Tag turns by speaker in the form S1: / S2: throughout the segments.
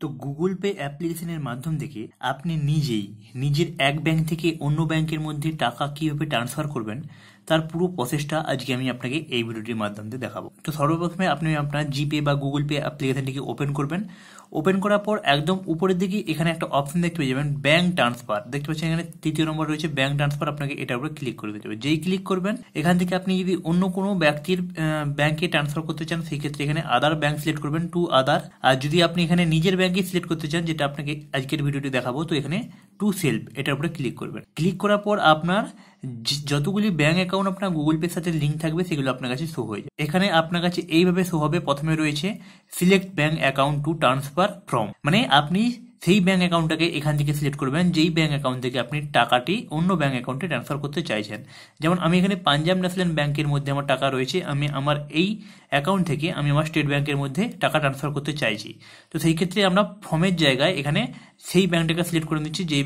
S1: তো Google pay অ্যাপ্লিকেশনের মাধ্যম থেকে আপনি নিজেই নিজের এক ব্যাংক থেকে অন্য ব্যাংকের মধ্যে টাকা কিভাবে ট্রান্সফার করবেন তার পুরো প্রসেসটা আজকে আমি আপনাকে এই ভিডিওটির মাধ্যমে দেখাবো। তো সর্বপ্রথমে আপনি আপনার জিপে বা গুগল পে অ্যাপ্লিকেশনটিকে ওপেন করবেন। ওপেন করার পর একদম উপরের দিকে এখানে একটা অপশন দেখতে পেয়ে যাবেন, ব্যাংক ট্রান্সফার। দেখতে পাচ্ছেন এখানে তৃতীয় নম্বর রয়েছে ব্যাংক ট্রান্সফার। আপনাকে এটার উপরে ক্লিক করে দিতে হবে। যেই ক্লিক করবেন এখান থেকে আপনি যদি অন্য কোনো ব্যক্তির ব্যাংকে ট্রান্সফার করতে চান সেই ক্ষেত্রে এখানে আদার ব্যাংক সিলেক্ট করবেন, টু আদার। আর যদি আপনি এখানে নিজের ব্যাংকে সিলেক্ট করতে চান, যেটা আপনাকে আজকের ভিডিওটি দেখাবো, তো এখানে টু সেলফ এটার উপরে ক্লিক করবেন। ক্লিক করার পর আপনার যতগুলি ব্যাংক অ্যাকাউন্ট আপনার গুগল পের সাথে লিঙ্ক থাকবে সেগুলো আপনার কাছে শো হয়ে যায়। এখানে আপনার কাছে এইভাবে শো হবে। প্রথমে রয়েছে select bank account to transfer from, মানে আপনি সেই ব্যাংক অ্যাকাউন্টটাকে এখান থেকে সিলেক্ট করবেন যেই ব্যাংক অ্যাকাউন্ট থেকে আপনি টাকাটি অন্য ব্যাংক অ্যাকাউন্টে ট্রান্সফার করতে চাইছেন। যেমন আমি এখানে পাঞ্জাব ন্যাশনাল ব্যাংকের মধ্যে আমার টাকা রয়েছে, আমি আমার এই অ্যাকাউন্ট থেকে আমি আমার স্টেট ব্যাংকের মধ্যে টাকা ট্রান্সফার করতে চাইছি। তো সেই ক্ষেত্রে আমরা ফর্মের জায়গায় এখানে সেই ব্যাংকটাকে সিলেক্ট করে নিচ্ছি যেই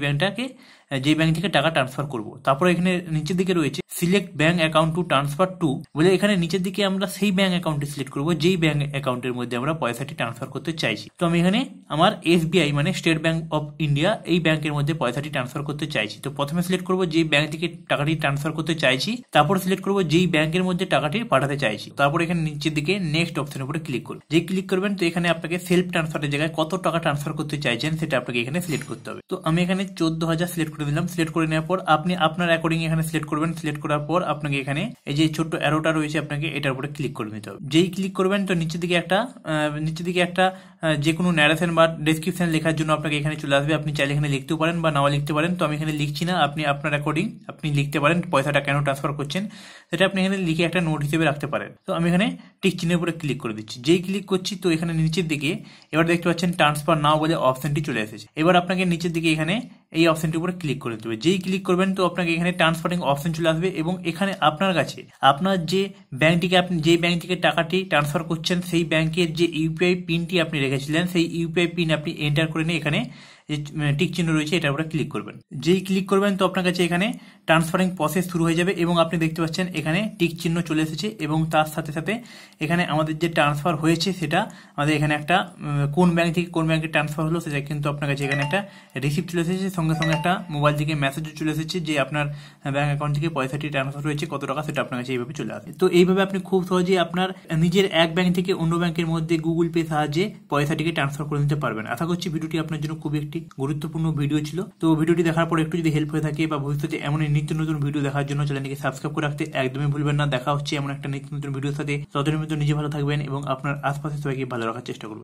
S1: ব্যাংক থেকে টাকা ট্রান্সফার করব। তারপরে এখানে নিচের দিকে রয়েছে select bank account to transfer to, বলে এখানে নিচের দিকে আমরা সেই ব্যাংক অ্যাকাউন্টটি সিলেক্ট করবো যেই ব্যাংক অ্যাকাউন্টের মধ্যে আমরা পয়সাটি ট্রান্সফার করতে চাইছি। তো আমি এখানে আমার SBI মানে স্টেট ব্যাংক অফ ইন্ডিয়া এই ব্যাংকের মধ্যে পয়সাটি ট্রান্সফার করতে চাইছি। তো প্রথমে সিলেক্ট করবো যেই ব্যাংক থেকে টাকাটি ট্রান্সফার করতে চাইছি, তারপর সিলেক্ট করবো যেই ব্যাংকের মধ্যে টাকাটি পাঠাতে চাইছি। তারপর এখানে নিচের দিকে নেক্সট অপশনের উপরে ক্লিক করুন। যেই ক্লিক করবেন তো এখানে আপনাকে সেলফ ট্রান্সফারের জায়গায় কত টাকা ট্রান্সফার করতে চাইছেন সেটা আপনাকে এখানে সিলেক্ট করতে হবে। তো আমি এখানে 14,000 সিলেক্ট করে দিলাম। সিলেক্ট করে নেওয়ার পর আপনি আপনার অ্যাকর্ডিং এখানে সিলেক্ট করবেন। সিলেক্ট করার পর আপনাকে এখানে এই যে ছোট্ট অ্যারোটা রয়েছে আপনাকে এটার উপরে ক্লিক করে নিতে হবে। যেই ক্লিক করবেন তো নিচের দিকে একটা যে কোনো ন্যারেশন বা ডেসক্রিপশন লেখার জন্য আপনাকে এখানে চলে আসবে। আপনি চাইলে এখানে লিখতেও পারেন বা নাও লিখতে পারেন। তো আমি এখানে লিখছি না, আপনি আপনার অ্যাকর্ডিং আপনি লিখতে পারেন পয়সাটা কেন ট্রান্সফার করছেন সেটা আপনি এখানে লিখে একটা নোট হিসেবে রাখতে পারেন। তো আমি এখানে টিক চিহ্নের উপরে ক্লিক করে দিচ্ছি। যেই ক্লিক করছি তো এখানে নিচের দিকে এবার দেখতে পাচ্ছেন ট্রান্সফার নাও বলে অপশনটি চলে এসেছে। এবার আপনাকে নিচের দিকে এখানে এই অপশনটির উপরে ক্লিক করে দিতে হবে। যেই ক্লিক করবেন তো আপনাকে এখানে ট্রান্সফারিং অপশন চলে আসবে এবং এখানে আপনার কাছে আপনার যে ব্যাংকটিকে আপনি যে ব্যাংক থেকে টাকাটি ট্রান্সফার করছেন সেই ব্যাংকের যে ইউপিআই পিনটি আপনি রেখেছিলেন সেই ইউপিআই পিন আপনি এন্টার করে নিয়ে এখানে টিক চিহ্ন রয়েছে এটার উপরে ক্লিক করবেন। যেই ক্লিক করবেন তো আপনার কাছে এখানে ট্রান্সফারিং প্রসেস শুরু হয়ে যাবে এবং আপনি দেখতে পাচ্ছেন এখানে টিক চিহ্ন চলে এসেছে এবং তার সাথে সাথে এখানে আমাদের যে ট্রান্সফার হয়েছে সেটা আমাদের এখানে একটা কোন ব্যাংক থেকে কোন ব্যাংকে ট্রান্সফার হলো সেটা কিন্তু আপনার কাছে এখানে একটা রিসিপ্ট চলে এসেছে। সঙ্গে সঙ্গে একটা মোবাইল থেকে মেসেজও চলে এসেছে যে আপনার ব্যাংক অ্যাকাউন্ট থেকে পয়সাটি ট্রান্সফার হয়েছে, কত টাকা সেটা আপনার কাছে এইভাবে চলে আসবে। তো এইভাবে আপনি খুব সহজেই আপনার নিজের এক ব্যাংক থেকে অন্য ব্যাংকের মধ্যে গুগল পে সাহায্যে পয়সাটিকে ট্রান্সফার করে নিতে পারবেন। আশা করছি ভিডিওটি আপনার জন্য খুবই একটি গুরুত্বপূর্ণ ভিডিও ছিল। তো ভিডিওটি দেখার পর একটু যদি হেল্প হয়ে থাকে বা ভবিষ্যতে এমন নিত্য নতুন ভিডিও দেখার জন্য চ্যানেলটিকে সাবস্ক্রাইব করে রাখতে একদমই ভুলবেন না। দেখা হচ্ছে এমন একটা নিত্য নতুন ভিডিওর সাথে। ততদিনের মধ্যে নিজে ভালো থাকবেন এবং আপনার আশপাশের সবাইকে ভালো রাখার চেষ্টা করবেন।